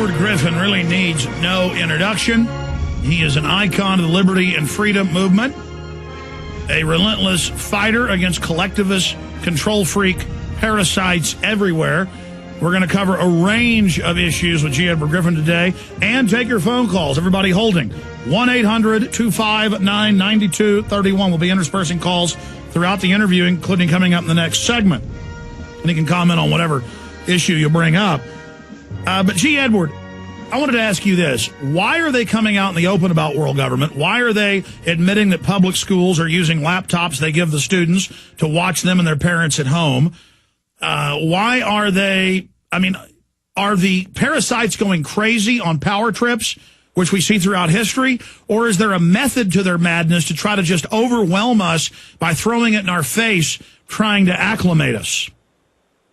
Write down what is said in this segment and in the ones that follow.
Edward Griffin really needs no introduction. He is an icon of the liberty and freedom movement, a relentless fighter against collectivist, control freak parasites everywhere. We're going to cover a range of issues with G. Edward Griffin today and take your phone calls. Everybody holding. 1-800-259-9231. We'll be interspersing calls throughout the interview, including coming up in the next segment. And you can comment on whatever issue you bring up. But G. Edward, I wanted to ask you this. Why are they coming out in the open about world government? Why are they admitting that public schools are using laptops they give the students to watch them and their parents at home? Why are they, are the parasites going crazy on power trips, which we see throughout history? Or is there a method to their madness to try to just overwhelm us by throwing it in our face, trying to acclimate us?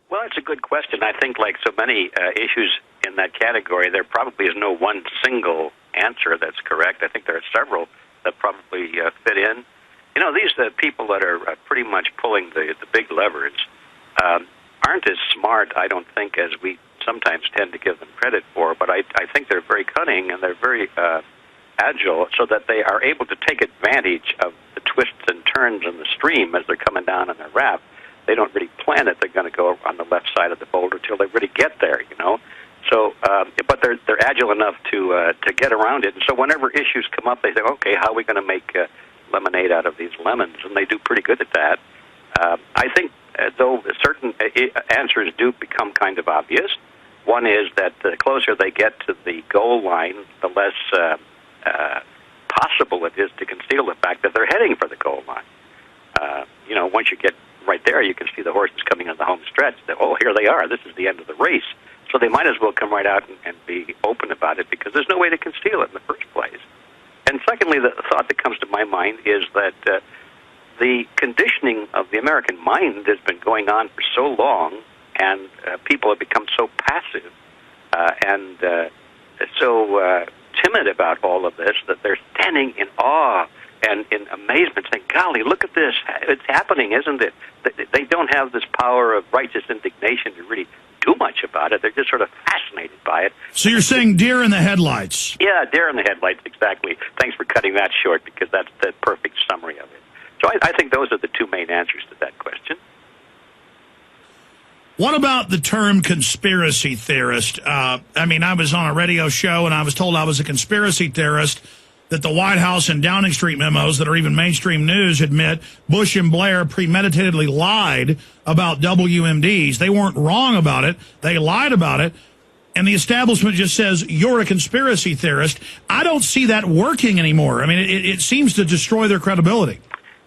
Well, it's a good question. I think like so many issues in that category, there probably is no one single answer that's correct. I think there are several that probably fit in. You know, these people that are pretty much pulling the big levers aren't as smart, I don't think, as we sometimes tend to give them credit for, but I think they're very cunning and they're very agile so that they are able to take advantage of the twists and turns in the stream as they're coming down on their raft. They don't really plan it. They're going to go on the left side of the boulder till they really get there, you know. So, but they're agile enough to get around it. And so whenever issues come up, they say, okay, how are we going to make lemonade out of these lemons? And they do pretty good at that. I think, though, certain answers do become kind of obvious. One is that the closer they get to the goal line, the less possible it is to conceal the fact that they're heading for the goal line. You know, once you get right there, you can see the horses coming on the home stretch. Oh, here they are. This is the end of the race. So they might as well come right out and be open about it because there's no way to conceal it in the first place. And secondly, the thought that comes to my mind is that the conditioning of the American mind has been going on for so long, and people have become so passive and so timid about all of this that they're standing in awe and in amazement saying, golly, look at this. It's happening, isn't it? They don't have this power of righteous indignation to really do much about it. They're just sort of fascinated by it. So you're saying deer in the headlights. Yeah, deer in the headlights, exactly. Thanks for cutting that short because that's the perfect summary of it. So I think those are the two main answers to that question. What about the term conspiracy theorist? I was on a radio show and I was told I was a conspiracy theorist, that the White House and Downing Street memos that are even mainstream news admit Bush and Blair premeditatedly lied about WMDs. They weren't wrong about it. They lied about it. And the establishment just says, you're a conspiracy theorist. I don't see that working anymore. I mean, it seems to destroy their credibility.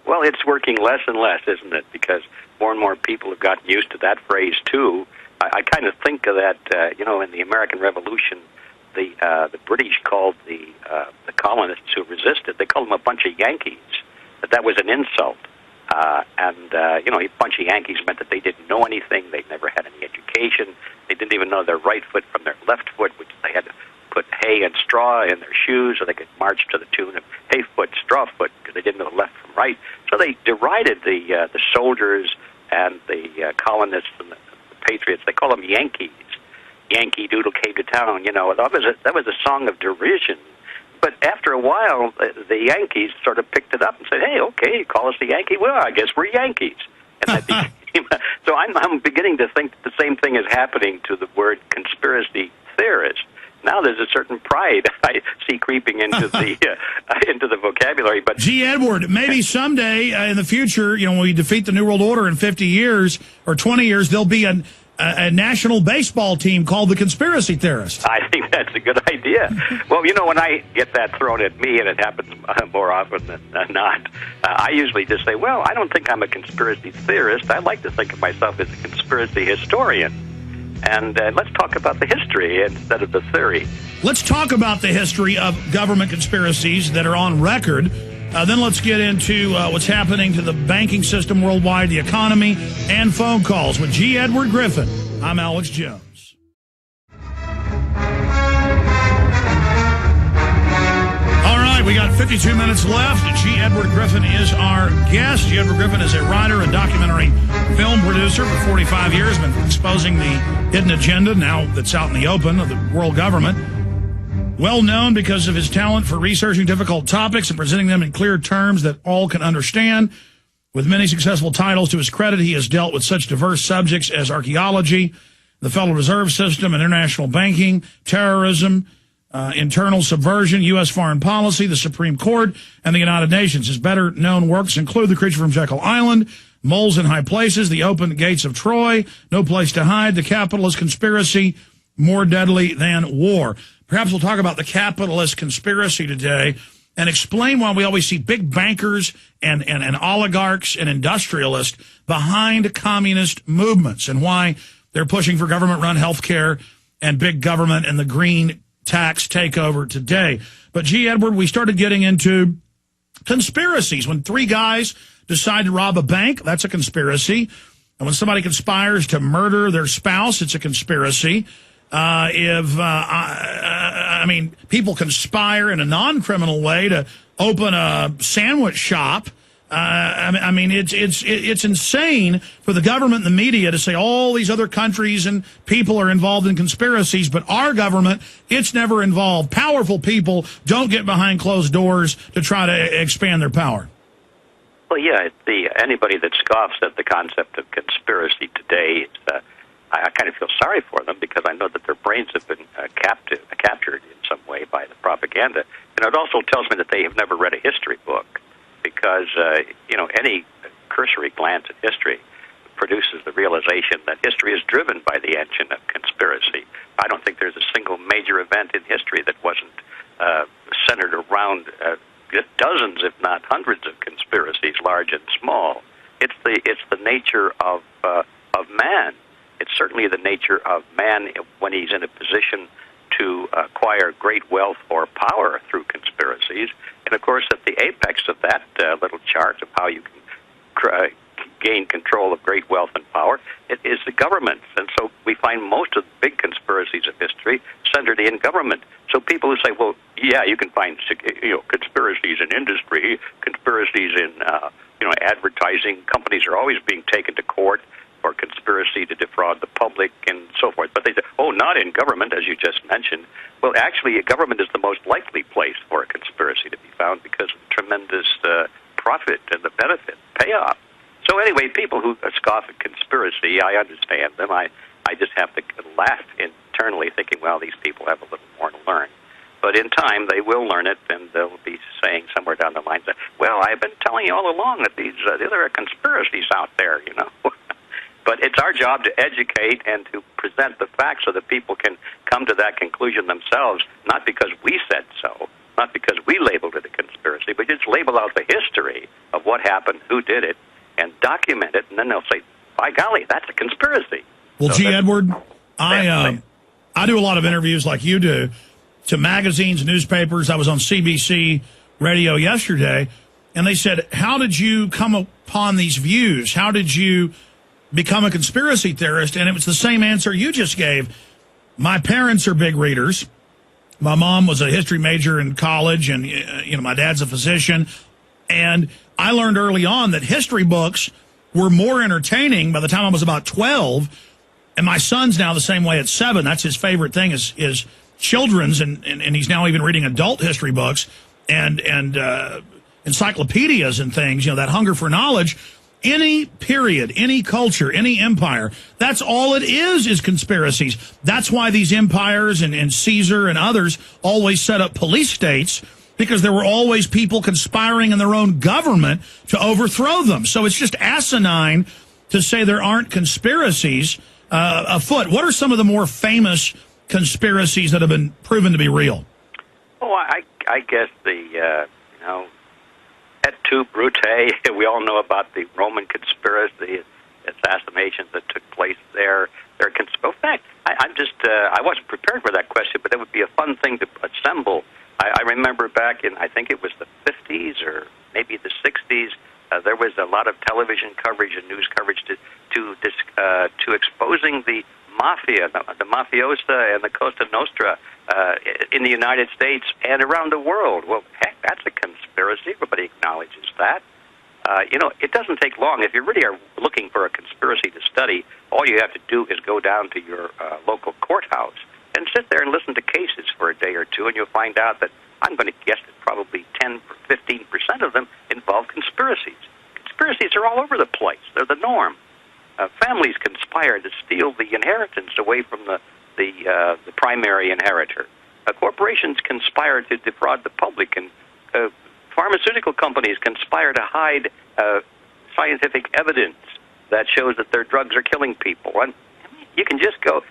Well, it's working less and less, isn't it? Because more and more people have gotten used to that phrase, too. I kind of think of that, in the American Revolution, the British called the colonists who resisted, they called them a bunch of Yankees. That was an insult. A bunch of Yankees meant that they didn't know anything, they never had any education, they didn't even know their right foot from their left foot, which they had to put hay and straw in their shoes so they could march to the tune of hay foot, straw foot, because they didn't know left from right. So they derided the soldiers and the colonists and the patriots. They call them Yankees. Yankee Doodle came to town, that was a song of derision. But after a while, the Yankees sort of picked it up and said, hey, okay, you call us the Yankee? Well, I guess we're Yankees. And that became, so I'm beginning to think that the same thing is happening to the word conspiracy theorist. Now there's a certain pride I see creeping into the vocabulary. But G. Edward, maybe someday in the future, when we defeat the New World Order in 50 years or 20 years, there'll be a national baseball team called the Conspiracy Theorist. I think that's a good idea. Well, when I get that thrown at me, and it happens more often than not, I usually just say, well, I don't think I'm a conspiracy theorist. I like to think of myself as a conspiracy historian. And let's talk about the history instead of the theory. Let's talk about the history of government conspiracies that are on record. Then let's get into what's happening to the banking system worldwide, the economy, and phone calls with G. Edward Griffin. I'm Alex Jones. All right, we got 52 minutes left. G. Edward Griffin is our guest. G. Edward Griffin is a writer and documentary film producer for 45 years, been exposing the hidden agenda now that's out in the open of the world government. Well known because of his talent for researching difficult topics and presenting them in clear terms that all can understand. With many successful titles to his credit, he has dealt with such diverse subjects as archaeology, the Federal Reserve System, international banking, terrorism, internal subversion, U.S. foreign policy, the Supreme Court, and the United Nations. His better-known works include The Creature from Jekyll Island, Moles in High Places, The Open Gates of Troy, No Place to Hide, The Capitalist Conspiracy, More Deadly Than War. Perhaps we'll talk about the capitalist conspiracy today and explain why we always see big bankers and oligarchs and industrialists behind communist movements and why they're pushing for government-run health care and big government and the green tax takeover today. But, G. Edward, we started getting into conspiracies. When three guys decide to rob a bank, that's a conspiracy. And when somebody conspires to murder their spouse, it's a conspiracy. People conspire in a non-criminal way to open a sandwich shop. It's insane for the government and the media to say all these other countries and people are involved in conspiracies, but our government, it's never involved. Powerful people don't get behind closed doors to try to expand their power. Well, yeah, anybody that scoffs at the concept of conspiracy today, I kind of feel sorry for them because I know that their brains have been captured in some way by the propaganda. And it also tells me that they have never read a history book because, any cursory glance at history produces the realization that history is driven by the engine of conspiracy. I don't think there's a single major event in history that wasn't centered around dozens, if not hundreds, of conspiracies, large and small. It's the nature of man. It's certainly the nature of man when he's in a position to acquire great wealth or power through conspiracies. And, of course, at the apex of that little chart of how you can gain control of great wealth and power, it is the government. And so we find most of the big conspiracies of history centered in government. So people who say, well, yeah, you can find conspiracies in industry, conspiracies in advertising. Companies are always being taken to court for conspiracy to defraud the public and so forth. But they say, oh, not in government, as you just mentioned. Well, actually, government is the most likely place for a conspiracy to be found because of the tremendous profit and the benefit, payoff. So anyway, people who scoff at conspiracy, I understand them. I just have to laugh internally thinking, well, these people have a little more to learn. But in time, they will learn it, and they'll be saying somewhere down the line that, well, I've been telling you all along that there are conspiracies out there, But it's our job to educate and to present the facts so that people can come to that conclusion themselves, not because we said so, not because we labeled it a conspiracy, but just label out the history of what happened, who did it, and document it, and then they'll say, by golly, that's a conspiracy. Well, so G. Edward, I do a lot of interviews like you do to magazines, newspapers. I was on CBC radio yesterday, and they said, how did you come upon these views? How did you become a conspiracy theorist? And it was the same answer you just gave. My parents are big readers. My mom was a history major in college, and my dad's a physician. And I learned early on that history books were more entertaining by the time I was about 12. And my son's now the same way at 7. That's his favorite thing is children's, and he's now even reading adult history books and encyclopedias and things, that hunger for knowledge. Any period, any culture, any empire, that's all it is conspiracies. That's why these empires and Caesar and others always set up police states, because there were always people conspiring in their own government to overthrow them. So it's just asinine to say there aren't conspiracies afoot. What are some of the more famous conspiracies that have been proven to be real? Oh, I guess et tu, Brute. We all know about the Roman conspiracy, assassinations that took place there. In fact, I wasn't prepared for that question, but it would be a fun thing to assemble. I remember back in, I think it was the 50s or maybe the 60s, there was a lot of television coverage and news coverage to exposing the Mafia, the mafiosa and the Cosa Nostra in the United States and around the world. Well, heck, that's a conspiracy. Everybody acknowledges that. It doesn't take long. If you really are looking for a conspiracy conspiracy to study, all you have to do is go down to your local courthouse and sit there and listen to cases for a day or two, and you'll find out that I'm going to guess that probably 10 or 15% of them involve conspiracies. Conspiracies are all over the place. They're the norm. Families conspire to steal the inheritance away from the primary inheritor. Corporations conspire to defraud the public, and pharmaceutical companies conspire to hide scientific evidence that shows that their drugs are killing people. And you can just go.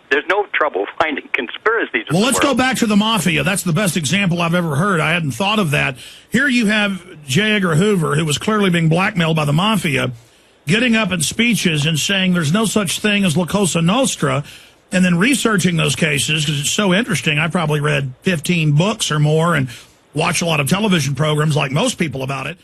There's no trouble finding conspiracies. Well, let's go back to the Mafia. That's the best example I've ever heard. I hadn't thought of that. Here you have J. Edgar Hoover, who was clearly being blackmailed by the Mafia, getting up in speeches and saying there's no such thing as La Cosa Nostra, and then researching those cases because it's so interesting. I probably read 15 books or more and watch a lot of television programs like most people about it.